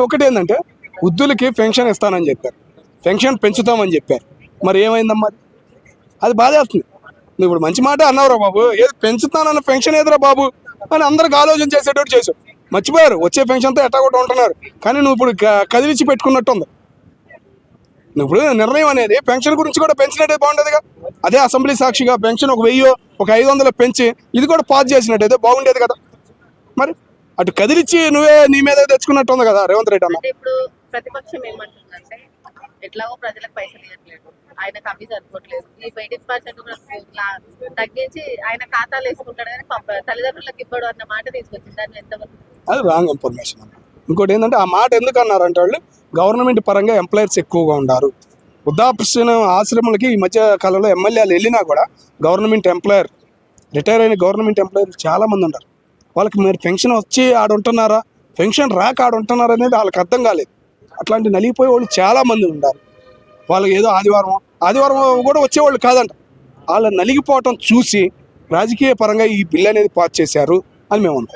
ఒకటి ఏంటంటే వృద్ధులకి పెన్షన్ ఇస్తానని చెప్పారు, పెన్షన్ పెంచుతామని చెప్పారు. మరి ఏమైందమ్మా? అది బాధేస్తుంది. నువ్వు ఇప్పుడు మంచి మాట అన్నావురా బాబు, ఏది పెంచుతానన్న పెన్షన్ ఏదిరా బాబు అని అందరికి ఆలోచన చేసేటట్టు చేసావు. మర్చిపోయారు, వచ్చే పెన్షన్తో ఎట్టా కూడా ఉంటున్నారు. కానీ నువ్వు ఇప్పుడు కదిలిచ్చి పెట్టుకున్నట్టు ఉంది. నువ్వు ఇప్పుడు నిర్ణయం అనేది పెన్షన్ గురించి కూడా పెంచినట్టే బాగుండేదిగా. అదే అసెంబ్లీ సాక్షిగా పెన్షన్ ఒక 1000 ఒక 500 పెంచి ఇది కూడా పాస్ చేసినట్టయితే బాగుండేది కదా. మరి అటు కదిలిచ్చి నువ్వే నీ మీద తెచ్చుకున్నట్టు ఉంది కదా రేవంత్ రెడ్డి అన్న. ఇప్పుడు ప్రతిపక్షం ఏమంటుందంటే ఎట్లాగో ప్రజలకు పైసలు ఇవ్వట్లేదు, ఆయన కమ్మి సరిపోవట్లేదు, ఈ 18% కూడా తగ్గించి ఆయన ఖాతాలు వేసుకుంటాడు కానీ తల్లిదండ్రులకు ఇవ్వడు అన్న మాట తీసుకొచ్చింది. దాన్ని ఎంతవరకు? అది రాంగ్ ఇన్ఫర్మేషన్ అన్న. ఇంకోటి ఏంటంటే ఆ మాట ఎందుకు అన్నారంటే వాళ్ళు గవర్నమెంట్ పరంగా ఎంప్లాయర్స్ ఎక్కువగా ఉన్నారు. వృద్ధాప్య ఆశ్రమాలకి ఈ మధ్య కాలంలో ఎమ్మెల్యేలు వెళ్ళినా కూడా గవర్నమెంట్ ఎంప్లాయర్, రిటైర్ అయిన గవర్నమెంట్ ఎంప్లాయర్లు చాలామంది ఉన్నారు. వాళ్ళకి మరి పెన్షన్ వచ్చి ఆడుంటున్నారా, పెన్షన్ రాక ఆడుంటున్నారా అనేది వాళ్ళకి అర్థం కాలేదు. అట్లాంటి నలిగిపోయే వాళ్ళు చాలామంది ఉన్నారు. వాళ్ళకి ఏదో ఆదివారం కూడా వచ్చేవాళ్ళు కాదంట. వాళ్ళ నలిగిపోవటం చూసి రాజకీయ పరంగా ఈ బిల్ అనేది పాస్ చేశారు అని మేము అనుకుంటాం.